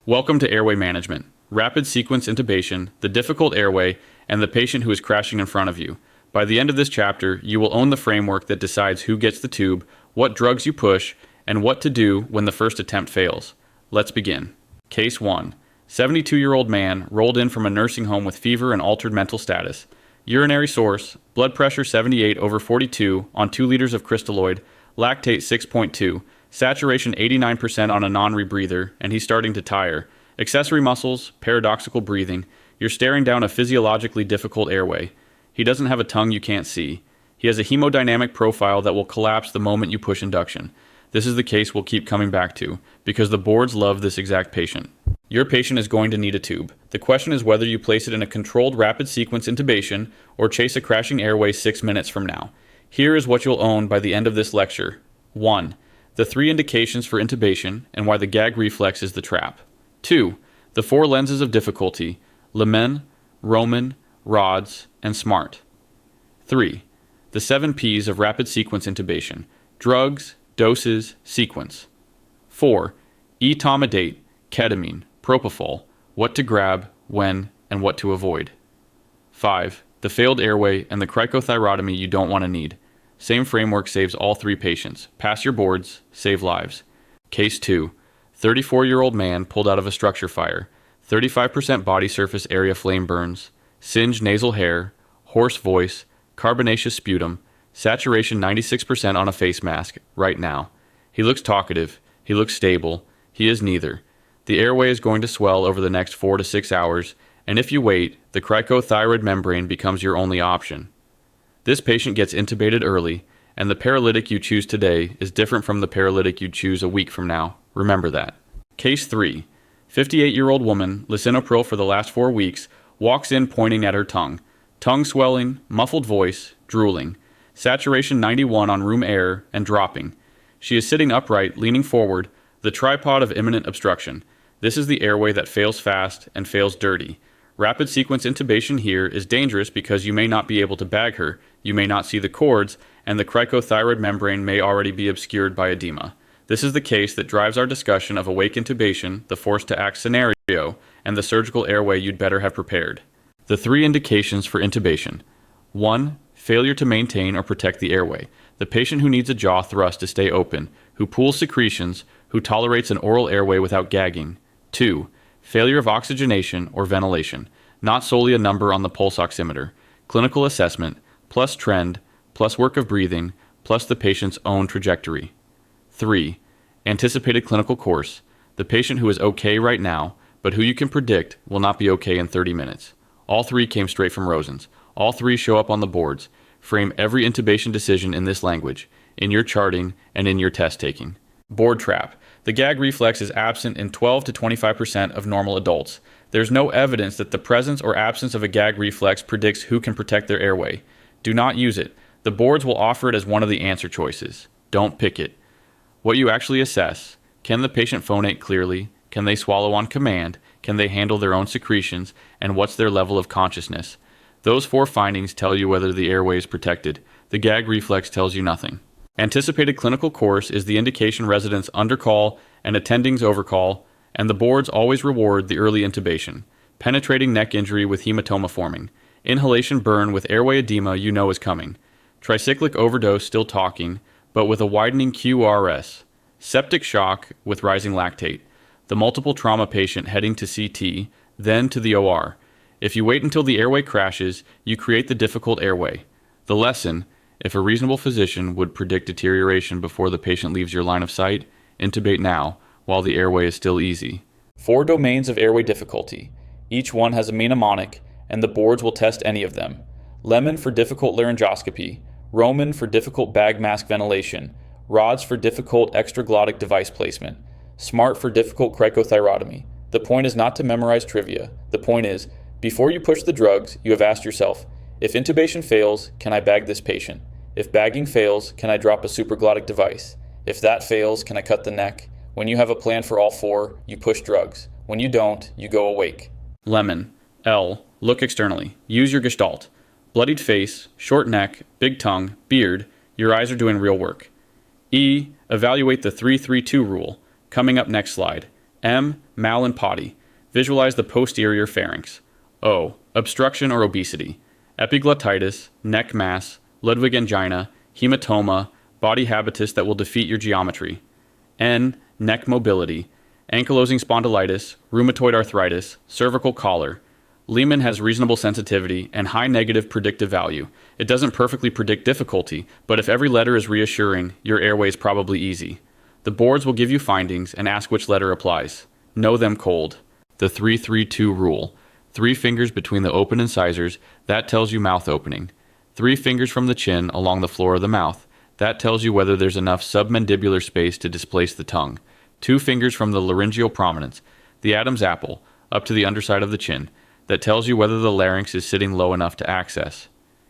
Welcome to Airway Management, Rapid Sequence Intubation, the Difficult Airway, and the Patient Who is Crashing in Front of You. By the end of this chapter, you will own the framework that decides who gets the tube, what drugs you push, and what to do when the first attempt fails. Let's begin. Case 1. 72-year-old man rolled in from a nursing home with fever and altered mental status. Urinary source, blood pressure 78/42 on 2 liters of crystalloid, lactate 6.2, saturation 89% on a non-rebreather, and he's starting to tire. Accessory muscles, paradoxical breathing. You're staring down a physiologically difficult airway. He doesn't have a tongue you can't see. He has a hemodynamic profile that will collapse the moment you push induction. This is the case we'll keep coming back to, because the boards love this exact patient. Your patient is going to need a tube. The question is whether you place it in a controlled rapid sequence intubation or chase a crashing airway 6 minutes from now. Here is what you'll own by the end of this lecture. 1. The 3 indications for intubation and why the gag reflex is the trap. 2. The 4 lenses of difficulty: Leman, Roman, rods, and smart. 3. The 7 P's of rapid sequence intubation: drugs, doses, sequence. 4. Etomidate, ketamine, propofol, what to grab, when, and what to avoid. 5. The failed airway and the cricothyrotomy you don't want to need. Same framework saves all 3 patients. Pass your boards, save lives. Case 2. 34-year-old man pulled out of a structure fire. 35% body surface area flame burns, singed nasal hair, hoarse voice, carbonaceous sputum, saturation 96% on a face mask, right now. He looks talkative. He looks stable. He is neither. The airway is going to swell over the next 4 to 6 hours, and if you wait, the cricothyroid membrane becomes your only option. This patient gets intubated early, and the paralytic you choose today is different from the paralytic you choose a week from now. Remember that. Case 3. 58-year-old woman, lisinopril for the last 4 weeks, walks in pointing at her tongue. Tongue swelling, muffled voice, drooling. Saturation 91 on room air and dropping. She is sitting upright, leaning forward, the tripod of imminent obstruction. This is the airway that fails fast and fails dirty. Rapid sequence intubation here is dangerous because you may not be able to bag her, you may not see the cords, and the cricothyroid membrane may already be obscured by edema. This is the case that drives our discussion of awake intubation, the forced-to-act scenario, and the surgical airway you'd better have prepared. The 3 indications for intubation. 1. Failure to maintain or protect the airway. The patient who needs a jaw thrust to stay open, who pools secretions, who tolerates an oral airway without gagging. 2. Failure of oxygenation or ventilation, not solely a number on the pulse oximeter. Clinical assessment, plus trend, plus work of breathing, plus the patient's own trajectory. 3. Anticipated clinical course, the patient who is okay right now, but who you can predict will not be okay in 30 minutes. All 3 came straight from Rosen's. All 3 show up on the boards. Frame every intubation decision in this language, in your charting, and in your test taking. Board trap. The gag reflex is absent in 12 to 25% of normal adults. There's no evidence that the presence or absence of a gag reflex predicts who can protect their airway. Do not use it. The boards will offer it as one of the answer choices. Don't pick it. What you actually assess: can the patient phonate clearly? Can they swallow on command? Can they handle their own secretions? And what's their level of consciousness? Those 4 findings tell you whether the airway is protected. The gag reflex tells you nothing. Anticipated clinical course is the indication residents undercall and attendings overcall, and the boards always reward the early intubation. Penetrating neck injury with hematoma forming. Inhalation burn with airway edema you know is coming. Tricyclic overdose still talking, but with a widening QRS. Septic shock with rising lactate. The multiple trauma patient heading to CT, then to the OR. If you wait until the airway crashes, you create the difficult airway. The lesson: if a reasonable physician would predict deterioration before the patient leaves your line of sight, intubate now, while the airway is still easy. 4 domains of airway difficulty. Each one has a mnemonic, and the boards will test any of them. Lemon for difficult laryngoscopy, Roman for difficult bag mask ventilation, rods for difficult extraglottic device placement, smart for difficult cricothyrotomy. The point is not to memorize trivia. The point is, before you push the drugs, you have asked yourself, if intubation fails, can I bag this patient? If bagging fails, can I drop a supraglottic device? If that fails, can I cut the neck? When you have a plan for all 4, you push drugs. When you don't, you go awake. Lemon. L. Look externally. Use your gestalt. Bloodied face, short neck, big tongue, beard. Your eyes are doing real work. E. Evaluate the 3-3-2 rule. Coming up next slide. M. Mallampati. Visualize the posterior pharynx. O. Obstruction or obesity. Epiglottitis, neck mass, Ludwig angina, hematoma, body habitus that will defeat your geometry. N. Neck mobility. Ankylosing spondylitis, rheumatoid arthritis, cervical collar. Lehman has reasonable sensitivity and high negative predictive value. It doesn't perfectly predict difficulty, but if every letter is reassuring, your airway is probably easy. The boards will give you findings and ask which letter applies. Know them cold. The 3-3-2 rule. 3 fingers between the open incisors, that tells you mouth opening. 3 fingers from the chin along the floor of the mouth. That tells you whether there's enough submandibular space to displace the tongue. 2 fingers from the laryngeal prominence, the Adam's apple, up to the underside of the chin. That tells you whether the larynx is sitting low enough to access.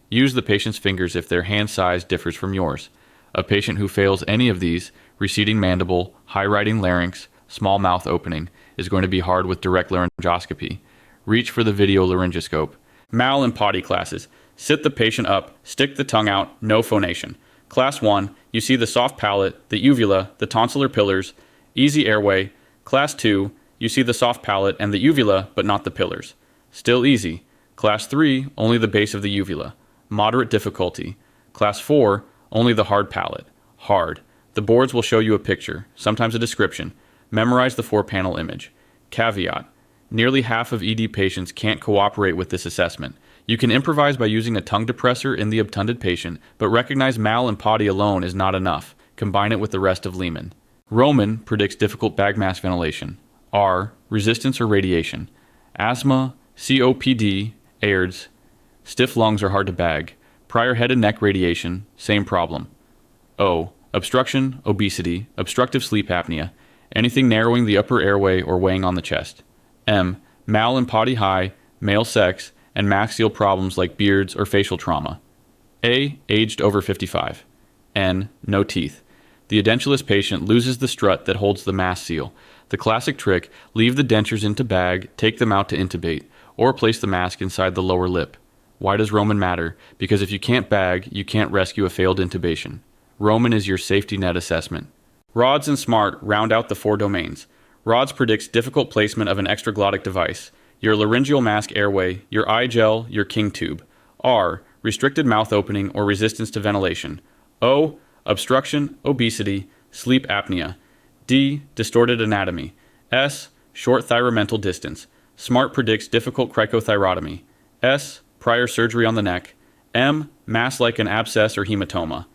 Use the patient's fingers if their hand size differs from yours. A patient who fails any of these, receding mandible, high-riding larynx, small mouth opening, is going to be hard with direct laryngoscopy. Reach for the video laryngoscope. Mal and potty classes. Sit the patient up, stick the tongue out, no phonation. Class 1, you see the soft palate, the uvula, the tonsillar pillars, easy airway. Class 2, you see the soft palate and the uvula, but not the pillars. Still easy. Class 3, only the base of the uvula. Moderate difficulty. Class 4, only the hard palate. Hard. The boards will show you a picture, sometimes a description. Memorize the 4-panel image. Caveat. Nearly half of ED patients can't cooperate with this assessment. You can improvise by using a tongue depressor in the obtunded patient, but recognize mal and potty alone is not enough. Combine it with the rest of Lehman. Roman predicts difficult bag mask ventilation. R. Resistance or radiation. Asthma, COPD, AIRDS. Stiff lungs are hard to bag. Prior head and neck radiation, same problem. O. Obstruction, obesity, obstructive sleep apnea. Anything narrowing the upper airway or weighing on the chest. M. Mal and potty high, male sex, and maxial problems like beards or facial trauma. A. Aged over 55. N. No teeth. The edentulous patient loses the strut that holds the mask seal. The classic trick, leave the dentures into bag, take them out to intubate, or place the mask inside the lower lip. Why does Roman matter? Because if you can't bag, you can't rescue a failed intubation. Roman is your safety net assessment. Rods and SMART round out the 4 domains. Rods predicts difficult placement of an extraglottic device. Your laryngeal mask airway, your eye gel, your king tube. R. Restricted mouth opening or resistance to ventilation. O. Obstruction, obesity, sleep apnea. D. Distorted anatomy. S. Short thyromental distance. SMART predicts difficult cricothyrotomy. S. Prior surgery on the neck. M. Mass like an abscess or hematoma.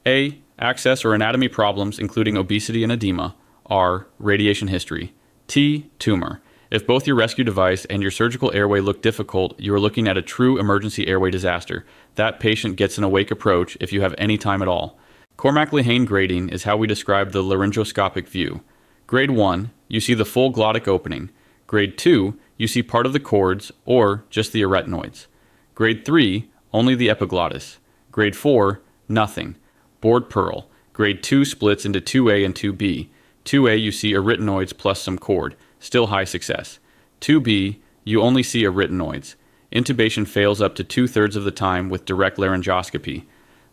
A. Access or anatomy problems including obesity and edema. R. Radiation history. T. Tumor. If both your rescue device and your surgical airway look difficult, you are looking at a true emergency airway disaster. That patient gets an awake approach if you have any time at all. Cormack-Lehane grading is how we describe the laryngoscopic view. Grade 1, you see the full glottic opening. Grade 2, you see part of the cords or just the arytenoids. Grade 3, only the epiglottis. Grade 4, nothing. Board pearl. Grade 2 splits into 2A and 2B. 2A, you see arytenoids plus some cord. Still high success. 2B, you only see arytenoids. Intubation fails up to 2/3 of the time with direct laryngoscopy.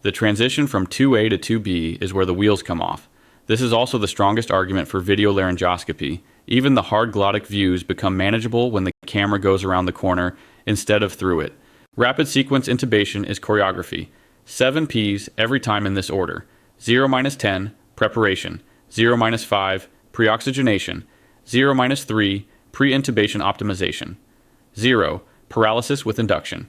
The transition from 2A to 2B is where the wheels come off. This is also the strongest argument for video laryngoscopy. Even the hard glottic views become manageable when the camera goes around the corner instead of through it. Rapid sequence intubation is choreography. 7 Ps every time in this order. 0-10, preparation. 0-5, preoxygenation. 0-3, preintubation optimization. 0, paralysis with induction.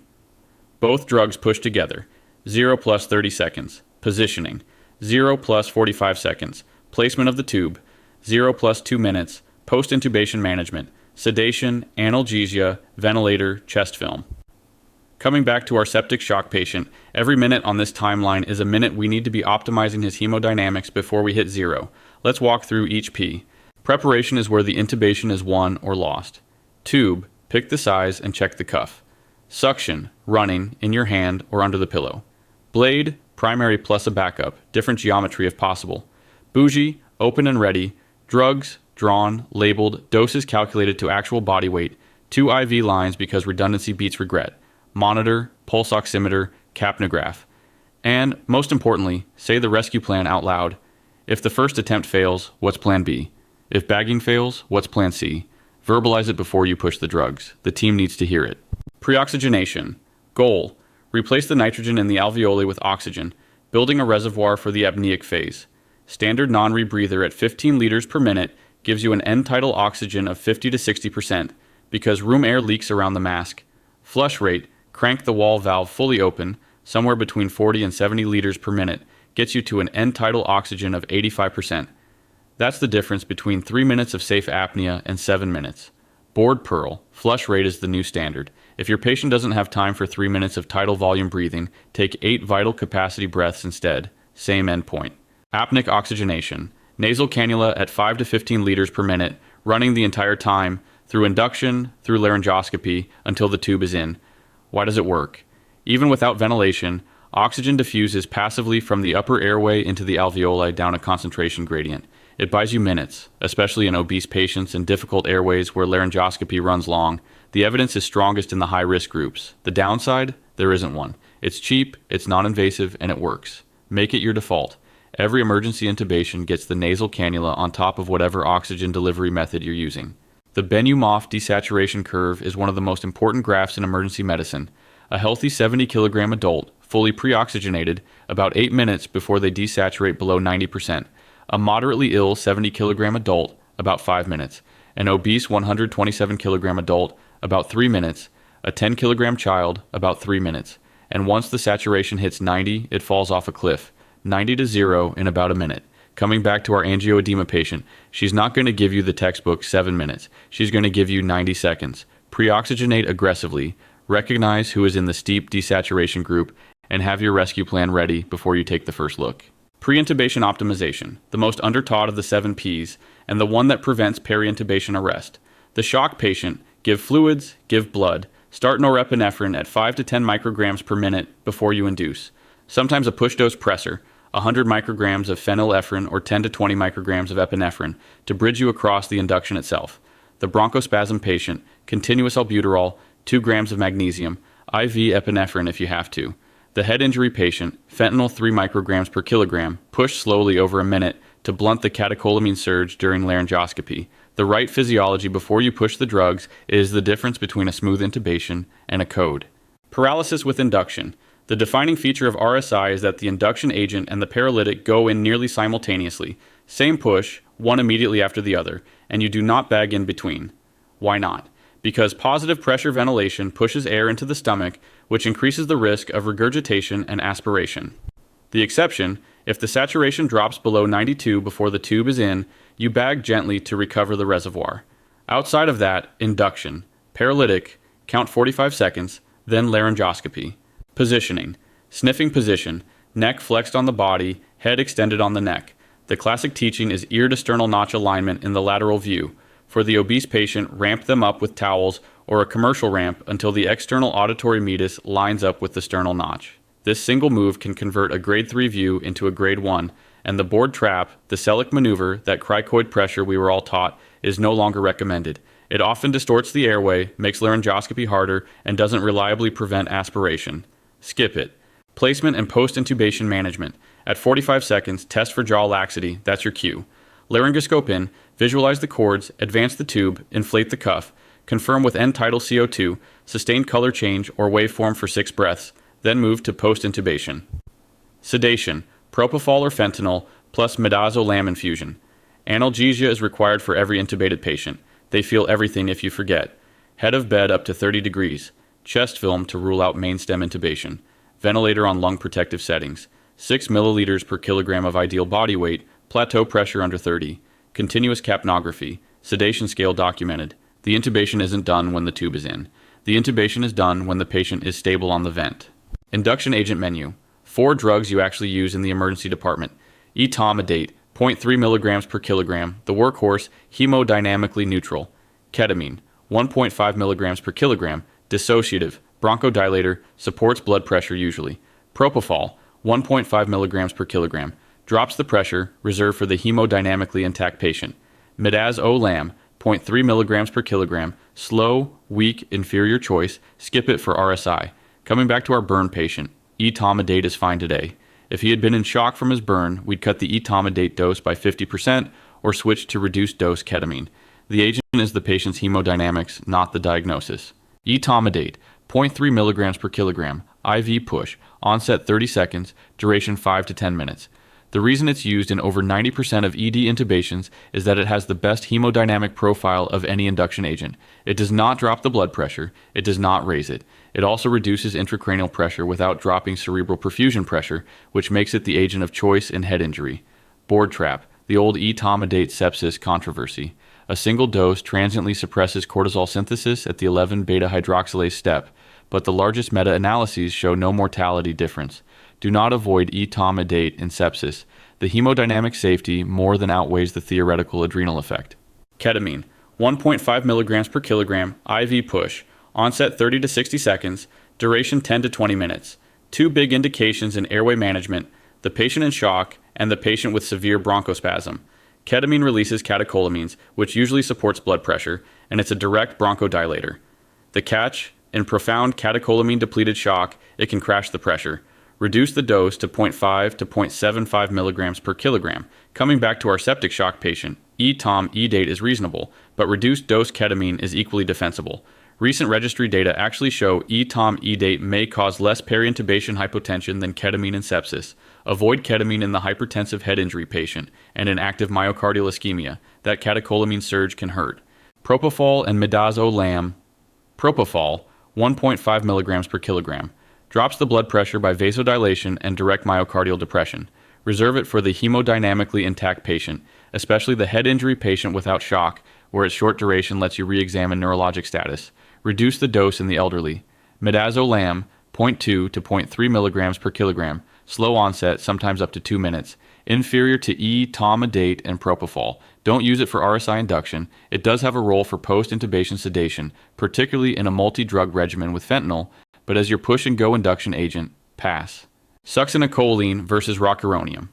Both drugs push together. 0 + 30 seconds. Positioning. 0 + 45 seconds. Placement of the tube. 0 + 2 minutes. Post-intubation management. Sedation, analgesia, ventilator, chest film. Coming back to our septic shock patient, every minute on this timeline is a minute we need to be optimizing his hemodynamics before we hit 0. Let's walk through each P. Preparation is where the intubation is won or lost. Tube, pick the size and check the cuff. Suction, running, in your hand or under the pillow. Blade, primary plus a backup, different geometry if possible. Bougie, open and ready. Drugs, drawn, labeled, doses calculated to actual body weight. 2 IV lines because redundancy beats regret. Monitor, pulse oximeter, capnograph. And, most importantly, say the rescue plan out loud. If the first attempt fails, what's plan B? If bagging fails, what's plan C? Verbalize it before you push the drugs. The team needs to hear it. Preoxygenation. Goal: replace the nitrogen in the alveoli with oxygen, building a reservoir for the apneic phase. Standard non-rebreather at 15 liters per minute gives you an end tidal oxygen of 50 to 60% because room air leaks around the mask. Flush rate: crank the wall valve fully open, somewhere between 40 and 70 liters per minute, gets you to an end tidal oxygen of 85%. That's the difference between 3 minutes of safe apnea and 7 minutes. Board Pearl. Flush rate is the new standard. If your patient doesn't have time for 3 minutes of tidal volume breathing, take 8 vital capacity breaths instead. Same endpoint. Apneic Oxygenation. Nasal cannula at 5 to 15 liters per minute, running the entire time, through induction, through laryngoscopy, until the tube is in. Why does it work? Even without ventilation, oxygen diffuses passively from the upper airway into the alveoli down a concentration gradient. It buys you minutes, especially in obese patients and difficult airways where laryngoscopy runs long. The evidence is strongest in the high-risk groups. The downside? There isn't one. It's cheap, it's non-invasive, and it works. Make it your default. Every emergency intubation gets the nasal cannula on top of whatever oxygen delivery method you're using. The Benioff desaturation curve is one of the most important graphs in emergency medicine. A healthy 70-kilogram adult, fully pre-oxygenated, about 8 minutes before they desaturate below 90%. A moderately ill 70-kilogram adult, about 5 minutes. An obese 127-kilogram adult, about 3 minutes. A 10-kilogram child, about 3 minutes. And once the saturation hits 90, it falls off a cliff. 90 to 0 in about a minute. Coming back to our angioedema patient, she's not going to give you the textbook 7 minutes. She's going to give you 90 seconds. Pre-oxygenate aggressively. Recognize who is in the steep desaturation group, and have your rescue plan ready before you take the first look. Preintubation Optimization, the most undertaught of the 7 Ps, and the one that prevents peri-intubation arrest. The shock patient: give fluids, give blood. Start norepinephrine at 5 to 10 micrograms per minute before you induce. Sometimes a push-dose pressor, 100 micrograms of phenylephrine or 10 to 20 micrograms of epinephrine, to bridge you across the induction itself. The bronchospasm patient: continuous albuterol, 2 grams of magnesium, IV epinephrine if you have to. The head injury patient: fentanyl 3 micrograms per kilogram, push slowly over a minute to blunt the catecholamine surge during laryngoscopy. The right physiology before you push the drugs is the difference between a smooth intubation and a code. Paralysis with induction. The defining feature of RSI is that the induction agent and the paralytic go in nearly simultaneously. Same push, one immediately after the other, and you do not bag in between. Why not? Because positive pressure ventilation pushes air into the stomach, which increases the risk of regurgitation and aspiration. The exception: if the saturation drops below 92 before the tube is in, you bag gently to recover the reservoir. Outside of that, induction. Paralytic, count 45 seconds, then laryngoscopy. Positioning. Sniffing position, neck flexed on the body, head extended on the neck. The classic teaching is ear to sternal notch alignment in the lateral view. For the obese patient, ramp them up with towels or a commercial ramp until the external auditory meatus lines up with the sternal notch. This single move can convert a grade 3 view into a grade 1, and the board trap, the Selleck maneuver, that cricoid pressure we were all taught, is no longer recommended. It often distorts the airway, makes laryngoscopy harder, and doesn't reliably prevent aspiration. Skip it. Placement and post-intubation management. At 45 seconds, test for jaw laxity. That's your cue. Laryngoscope in, visualize the cords, advance the tube, inflate the cuff, confirm with end tidal CO2, sustained color change or waveform for 6 breaths, then move to post-intubation. Sedation, propofol or fentanyl, plus midazolam infusion. Analgesia is required for every intubated patient. They feel everything if you forget. Head of bed up to 30 degrees. Chest film to rule out mainstem intubation. Ventilator on lung protective settings. 6 milliliters per kilogram of ideal body weight. Plateau pressure under 30. Continuous capnography. Sedation scale documented. The intubation isn't done when the tube is in. The intubation is done when the patient is stable on the vent. Induction agent menu. 4 drugs you actually use in the emergency department. Etomidate, 0.3 milligrams per kilogram. The workhorse, hemodynamically neutral. Ketamine, 1.5 milligrams per kilogram. Dissociative, bronchodilator, supports blood pressure usually. Propofol, 1.5 milligrams per kilogram. Drops the pressure, reserved for the hemodynamically intact patient. Midazolam, 0.3 milligrams per kilogram. Slow, weak, inferior choice. Skip it for RSI. Coming back to our burn patient, etomidate is fine today. If he had been in shock from his burn, we'd cut the etomidate dose by 50% or switch to reduced dose ketamine. The agent is the patient's hemodynamics, not the diagnosis. Etomidate, 0.3 milligrams per kilogram, IV push, onset 30 seconds, duration 5 to 10 minutes. The reason it's used in over 90% of ED intubations is that it has the best hemodynamic profile of any induction agent. It does not drop the blood pressure, it does not raise it. It also reduces intracranial pressure without dropping cerebral perfusion pressure, which makes it the agent of choice in head injury. Board trap, the old etomidate sepsis controversy. A single dose transiently suppresses cortisol synthesis at the 11-beta-hydroxylase step, but the largest meta-analyses show no mortality difference. Do not avoid etomidate in sepsis. The hemodynamic safety more than outweighs the theoretical adrenal effect. Ketamine, 1.5 milligrams per kilogram, IV push, onset 30 to 60 seconds, duration 10 to 20 minutes. Two big indications in airway management, the patient in shock and the patient with severe bronchospasm. Ketamine releases catecholamines, which usually supports blood pressure, and it's a direct bronchodilator. The catch, in profound catecholamine-depleted shock, it can crash the pressure. Reduce the dose to 0.5 to 0.75 milligrams per kilogram. Coming back to our septic shock patient, etom-edate is reasonable, but reduced dose ketamine is equally defensible. Recent registry data actually show etom-edate may cause less peri-intubation hypotension than ketamine in sepsis. Avoid ketamine in the hypertensive head injury patient and in active myocardial ischemia. That catecholamine surge can hurt. Propofol and Midazolam. Propofol, 1.5 milligrams per kilogram. Drops the blood pressure by vasodilation and direct myocardial depression. Reserve it for the hemodynamically intact patient, especially the head injury patient without shock, where its short duration lets you re-examine neurologic status. Reduce the dose in the elderly. Midazolam, 0.2 to 0.3 milligrams per kilogram. Slow onset, sometimes up to 2 minutes. Inferior to etomidate and propofol. Don't use it for RSI induction. It does have a role for post-intubation sedation, particularly in a multi-drug regimen with fentanyl, but as your push-and-go induction agent, pass. Succinylcholine versus rocuronium.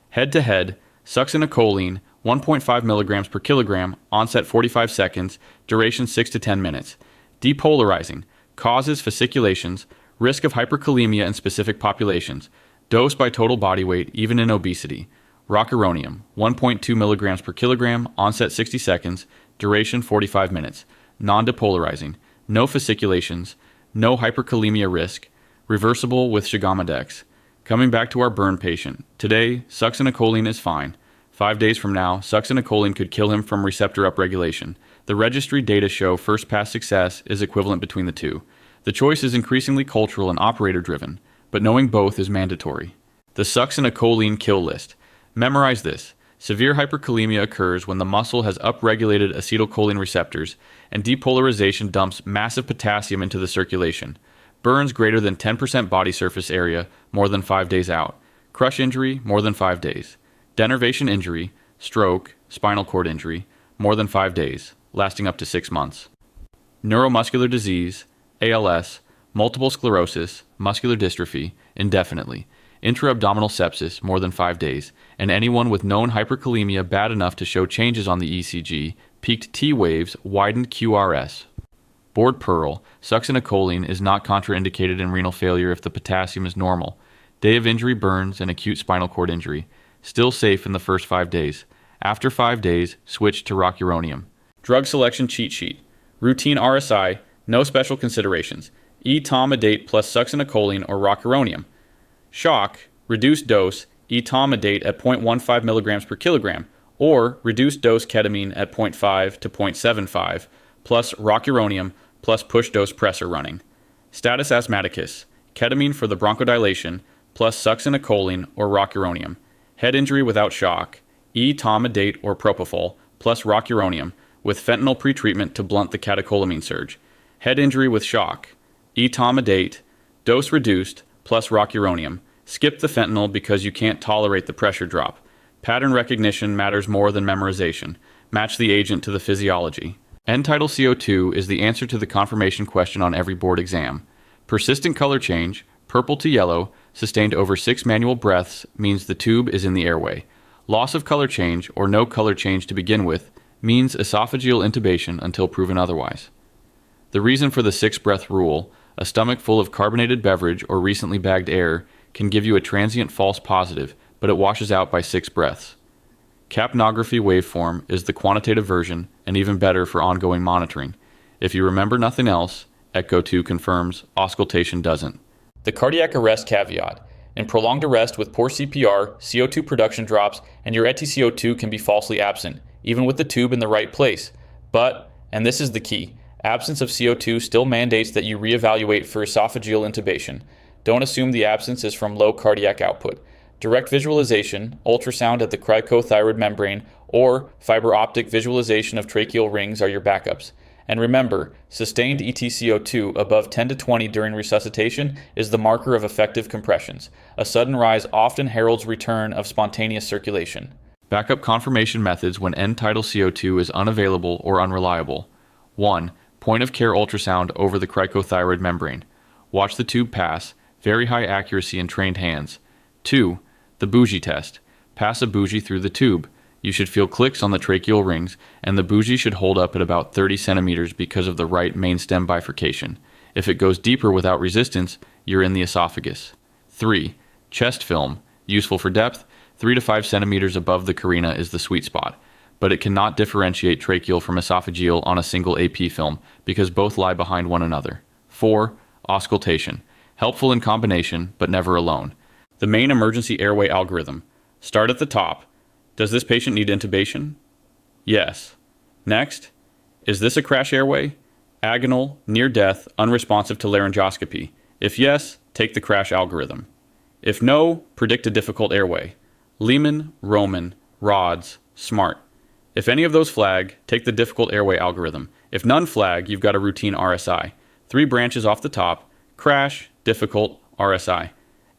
Head-to-head, succinylcholine, 1.5 milligrams per kilogram, onset 45 seconds, duration 6 to 10 minutes. Depolarizing, causes fasciculations, risk of hyperkalemia in specific populations, dose by total body weight, even in obesity. Rocuronium, 1.2 milligrams per kilogram, onset 60 seconds, duration 45 minutes. Non-depolarizing, no fasciculations, no hyperkalemia risk, reversible with Shigama-Dex. Coming back to our burn patient, today, succinylcholine is fine. 5 days from now, succinylcholine could kill him from receptor upregulation. The registry data show first-pass success is equivalent between the two. The choice is increasingly cultural and operator-driven, but knowing both is mandatory. The succinylcholine kill list. Memorize this. Severe hyperkalemia occurs when the muscle has upregulated acetylcholine receptors, and depolarization dumps massive potassium into the circulation. Burns greater than 10% body surface area, more than 5 days out. Crush injury, more than 5 days. Denervation injury, stroke, spinal cord injury, more than 5 days, lasting up to 6 months. Neuromuscular disease, ALS, multiple sclerosis, muscular dystrophy, indefinitely. Intra-abdominal sepsis, more than 5 days, and anyone with known hyperkalemia bad enough to show changes on the ECG, peaked T waves, widened QRS. Board Pearl, succinylcholine is not contraindicated in renal failure if the potassium is normal. Day of injury burns and acute spinal cord injury. Still safe in the first 5 days. After 5 days, switch to rocuronium. Drug selection cheat sheet. Routine RSI, no special considerations. Etomidate plus succinylcholine or rocuronium. Shock, reduced dose, etomidate at 0.15 milligrams per kilogram, or reduced dose ketamine at 0.5 to 0.75, plus rocuronium, plus push dose pressor running. Status asthmaticus, ketamine for the bronchodilation, plus succinylcholine or rocuronium. Head injury without shock, etomidate or propofol, plus rocuronium, with fentanyl pretreatment to blunt the catecholamine surge. Head injury with shock, etomidate, dose reduced, plus rocuronium. Skip the fentanyl because you can't tolerate the pressure drop. Pattern recognition matters more than memorization. Match the agent to the physiology. End-tidal CO2 is the answer to the confirmation question on every board exam. Persistent color change, purple to yellow, sustained over 6 manual breaths means the tube is in the airway. Loss of color change, or no color change to begin with, means esophageal intubation until proven otherwise. The reason for the 6-breath rule, a stomach full of carbonated beverage or recently bagged air, can give you a transient false positive, but it washes out by 6 breaths. Capnography waveform is the quantitative version and even better for ongoing monitoring. If you remember nothing else, ETCO2 confirms, auscultation doesn't. The cardiac arrest caveat. In prolonged arrest with poor CPR, CO2 production drops and your ETCO2 can be falsely absent, even with the tube in the right place. But, and this is the key, absence of CO2 still mandates that you reevaluate for esophageal intubation. Don't assume the absence is from low cardiac output. Direct visualization, ultrasound at the cricothyroid membrane, or fiber optic visualization of tracheal rings are your backups. And remember, sustained ETCO2 above 10 to 20 during resuscitation is the marker of effective compressions. A sudden rise often heralds return of spontaneous circulation. Backup confirmation methods when end-tidal CO2 is unavailable or unreliable. 1. Point-of-care ultrasound over the cricothyroid membrane. Watch the tube pass, very high accuracy in trained hands. 2. The Bougie test. Pass a Bougie through the tube. You should feel clicks on the tracheal rings, and the Bougie should hold up at about 30 centimeters because of the right main stem bifurcation. If it goes deeper without resistance, you're in the esophagus. 3. Chest film. Useful for depth. 3 to 5 centimeters above the carina is the sweet spot, but it cannot differentiate tracheal from esophageal on a single AP film because both lie behind one another. 4. Auscultation. Helpful in combination, but never alone. The main emergency airway algorithm. Start at the top. Does this patient need intubation? Yes. Next, is this a crash airway? Agonal, near death, unresponsive to laryngoscopy. If yes, take the crash algorithm. If no, predict a difficult airway. Lehman, Roman, Rods, Smart. If any of those flag, take the difficult airway algorithm. If none flag, you've got a routine RSI. 3 branches off the top, crash, difficult, RSI.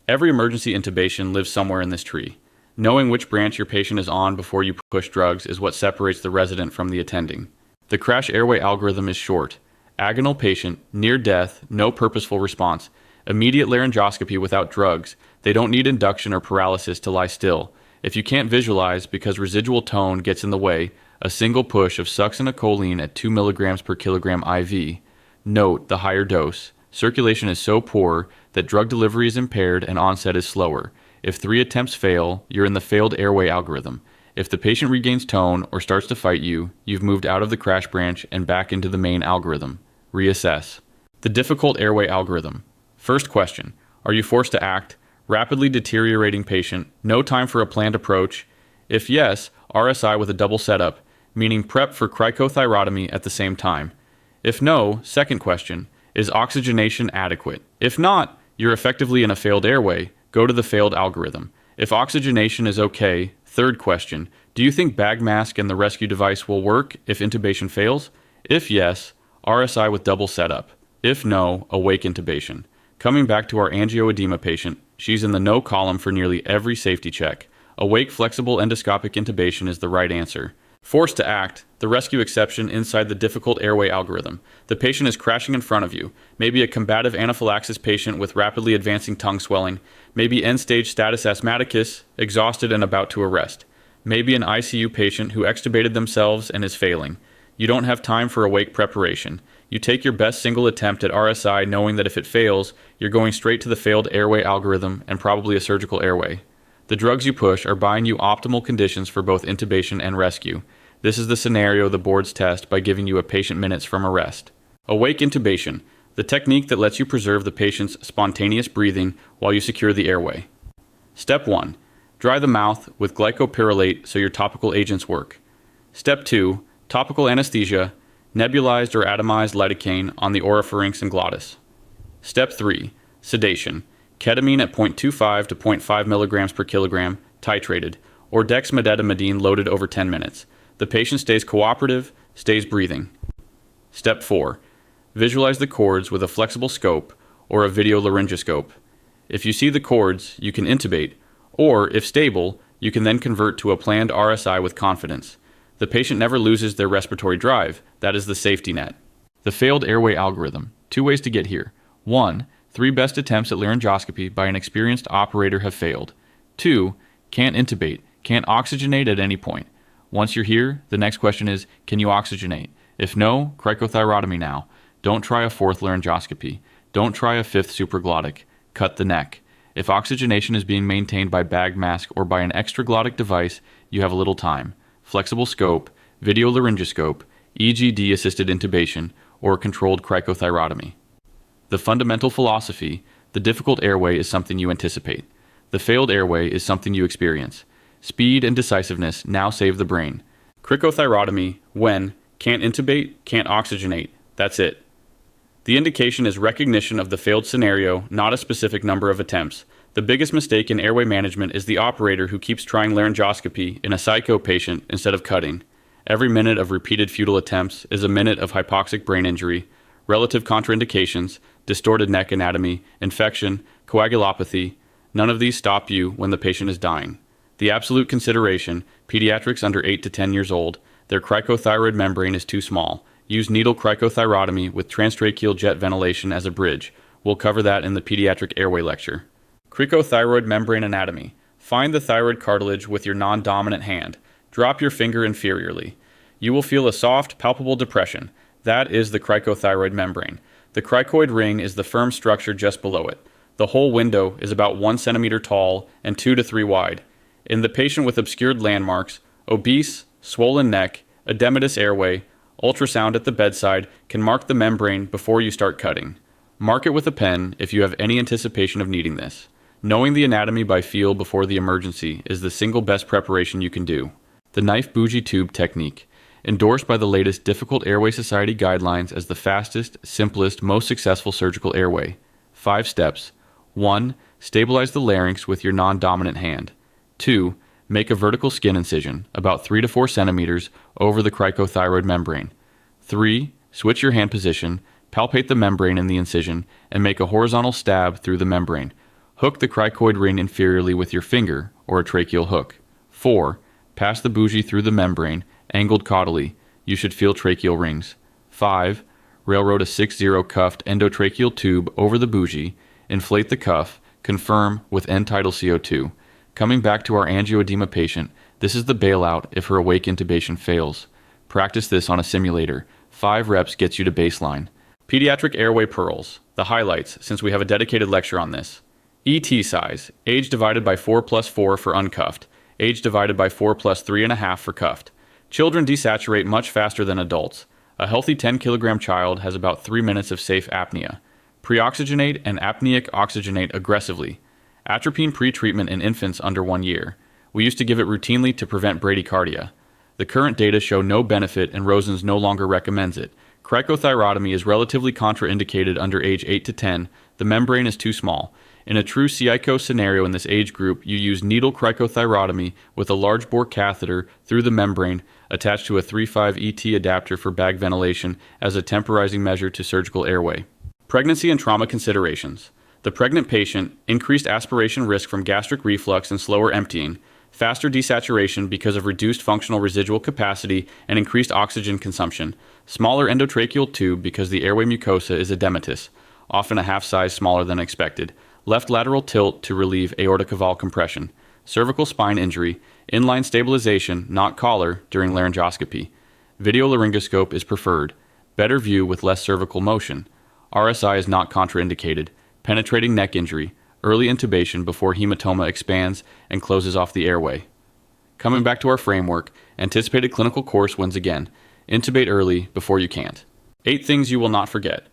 Every emergency intubation lives somewhere in this tree. Knowing which branch your patient is on before you push drugs is what separates the resident from the attending. The crash airway algorithm is short. Agonal patient, near death, no purposeful response. Immediate laryngoscopy without drugs. They don't need induction or paralysis to lie still. If you can't visualize because residual tone gets in the way, a single push of succinylcholine at 2 milligrams per kilogram IV. Note the higher dose. Circulation is so poor that drug delivery is impaired and onset is slower. If 3 attempts fail, you're in the failed airway algorithm. If the patient regains tone or starts to fight you, you've moved out of the crash branch and back into the main algorithm. Reassess. The difficult airway algorithm. First question, are you forced to act? Rapidly deteriorating patient, no time for a planned approach. If yes, RSI with a double setup, meaning prep for cricothyrotomy at the same time. If no, second question, is oxygenation adequate? If not, you're effectively in a failed airway. Go to the failed algorithm. If oxygenation is okay, third question, do you think bag mask and the rescue device will work if intubation fails? If yes, RSI with double setup. If no, awake intubation. Coming back to our angioedema patient, she's in the no column for nearly every safety check. Awake flexible endoscopic intubation is the right answer. Forced to act, the rescue exception inside the difficult airway algorithm. The patient is crashing in front of you, maybe a combative anaphylaxis patient with rapidly advancing tongue swelling, maybe end-stage status asthmaticus, exhausted and about to arrest, maybe an ICU patient who extubated themselves and is failing. You don't have time for awake preparation. You take your best single attempt at RSI knowing that if it fails, you're going straight to the failed airway algorithm and probably a surgical airway. The drugs you push are buying you optimal conditions for both intubation and rescue. This is the scenario the boards test by giving you a patient minutes from arrest. Awake intubation, the technique that lets you preserve the patient's spontaneous breathing while you secure the airway. Step 1. Dry the mouth with glycopyrrolate so your topical agents work. Step 2. Topical anesthesia, nebulized or atomized lidocaine on the oropharynx and glottis. Step 3. Sedation. Ketamine at 0.25 to 0.5 milligrams per kilogram, titrated, or dexmedetomidine loaded over 10 minutes. The patient stays cooperative, stays breathing. Step 4. Visualize the chords with a flexible scope or a video laryngoscope. If you see the chords, you can intubate, or, if stable, you can then convert to a planned RSI with confidence. The patient never loses their respiratory drive. That is the safety net. The failed airway algorithm. 2 ways to get here. 1. 3 best attempts at laryngoscopy by an experienced operator have failed. 2. Can't intubate, can't oxygenate at any point. Once you're here, the next question is, can you oxygenate? If no, cricothyrotomy now. Don't try a 4th laryngoscopy. Don't try a 5th supraglottic. Cut the neck. If oxygenation is being maintained by bag mask or by an extraglottic device, you have a little time. Flexible scope, video laryngoscope, EGD-assisted intubation, or controlled cricothyrotomy. The fundamental philosophy: the difficult airway is something you anticipate. The failed airway is something you experience. Speed and decisiveness now save the brain. Cricothyrotomy, when, can't intubate, can't oxygenate. That's it. The indication is recognition of the failed scenario, not a specific number of attempts. The biggest mistake in airway management is the operator who keeps trying laryngoscopy in a psycho patient instead of cutting. Every minute of repeated futile attempts is a minute of hypoxic brain injury, relative contraindications, distorted neck anatomy, infection, coagulopathy. None of these stop you when the patient is dying. The absolute consideration: pediatrics under 8 to 10 years old, their cricothyroid membrane is too small. Use needle cricothyrotomy with transtracheal jet ventilation as a bridge. We'll cover that in the pediatric airway lecture. Cricothyroid membrane anatomy. Find the thyroid cartilage with your non-dominant hand. Drop your finger inferiorly. You will feel a soft, palpable depression. That is the cricothyroid membrane. The cricoid ring is the firm structure just below it. The whole window is about 1 centimeter tall and 2 to 3 wide. In the patient with obscured landmarks, obese, swollen neck, edematous airway, ultrasound at the bedside can mark the membrane before you start cutting. Mark it with a pen if you have any anticipation of needing this. Knowing the anatomy by feel before the emergency is the single best preparation you can do. The knife Bougie tube technique, endorsed by the latest Difficult Airway Society guidelines as the fastest, simplest, most successful surgical airway. 5 steps. 1. Stabilize the larynx with your non-dominant hand. 2. Make a vertical skin incision, about 3 to 4 centimeters, over the cricothyroid membrane. 3. Switch your hand position, palpate the membrane in the incision, and make a horizontal stab through the membrane. Hook the cricoid ring inferiorly with your finger, or a tracheal hook. 4. Pass the bougie through the membrane, angled caudally. You should feel tracheal rings. 5. Railroad a 6-0 cuffed endotracheal tube over the bougie, inflate the cuff, confirm with end tidal CO2. Coming back to our angioedema patient, this is the bailout if her awake intubation fails. Practice this on a simulator. 5 reps gets you to baseline. Pediatric airway pearls. The highlights, since we have a dedicated lecture on this. ET size, age divided by 4 plus 4 for uncuffed, age divided by 4 plus 3.5 for cuffed. Children desaturate much faster than adults. A healthy 10-kilogram child has about 3 minutes of safe apnea. Preoxygenate and apneic oxygenate aggressively. Atropine pre-treatment in infants under 1 year. We used to give it routinely to prevent bradycardia. The current data show no benefit and Rosen no longer recommends it. Cricothyrotomy is relatively contraindicated under age 8 to 10. The membrane is too small. In a true psycho scenario in this age group, you use needle cricothyrotomy with a large bore catheter through the membrane attached to a 3.5 ET adapter for bag ventilation as a temporizing measure to surgical airway. Pregnancy and trauma considerations. The pregnant patient, increased aspiration risk from gastric reflux and slower emptying, faster desaturation because of reduced functional residual capacity and increased oxygen consumption, smaller endotracheal tube because the airway mucosa is edematous, often a half size smaller than expected, left lateral tilt to relieve aortic valve compression, cervical spine injury, inline stabilization, not collar, during laryngoscopy. Video laryngoscope is preferred, better view with less cervical motion. RSI is not contraindicated, penetrating neck injury, early intubation before hematoma expands and closes off the airway. Coming back to our framework, anticipated clinical course wins again. Intubate early before you can't. 8 things you will not forget.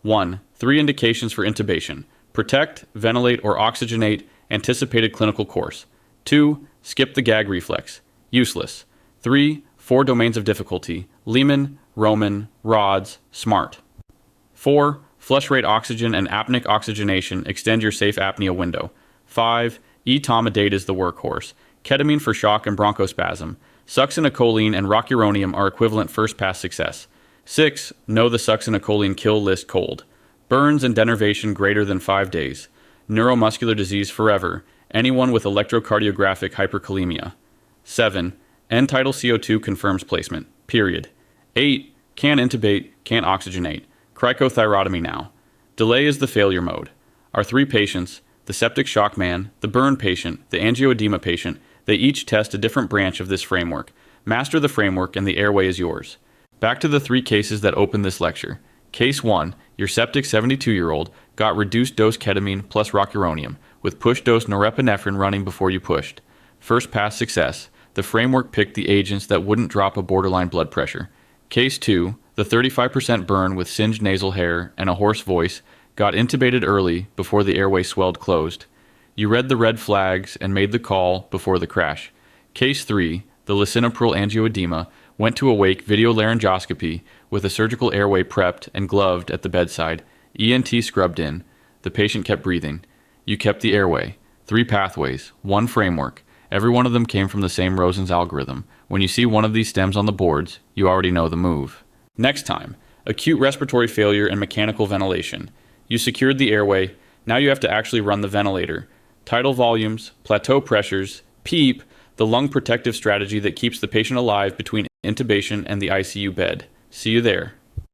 1. 3 indications for intubation. Protect, ventilate, or oxygenate, anticipated clinical course. 2. Skip the gag reflex. Useless. 3. 4 domains of difficulty. Lehman, Roman, rods, smart. 4. Flush rate oxygen and apneic oxygenation extend your safe apnea window. 5. Etomidate is the workhorse. Ketamine for shock and bronchospasm. Succinylcholine and rocuronium are equivalent first-pass success. 6. Know the succinylcholine kill list cold. Burns and denervation greater than 5 days. Neuromuscular disease forever. Anyone with electrocardiographic hyperkalemia. 7. End tidal CO2 confirms placement. Period. 8. Can't intubate, can't oxygenate. Cricothyrotomy now. Delay is the failure mode. Our 3 patients, the septic shock man, the burn patient, the angioedema patient, they each test a different branch of this framework. Master the framework and the airway is yours. Back to the 3 cases that open this lecture. Case 1, your septic 72-year-old got reduced dose ketamine plus rocuronium, with push dose norepinephrine running before you pushed. First pass success. The framework picked the agents that wouldn't drop a borderline blood pressure. Case 2, the 35% burn with singed nasal hair and a hoarse voice, got intubated early before the airway swelled closed. You read the red flags and made the call before the crash. Case 3, the lisinopril angioedema, went to awake video laryngoscopy with a surgical airway prepped and gloved at the bedside. ENT scrubbed in. The patient kept breathing. You kept the airway. 3 pathways, 1 framework. Every one of them came from the same Rosen's algorithm. When you see one of these stems on the boards, you already know the move. Next time, acute respiratory failure and mechanical ventilation. You secured the airway. Now you have to actually run the ventilator. Tidal volumes, plateau pressures, PEEP, the lung protective strategy that keeps the patient alive between intubation and the ICU bed. See you there.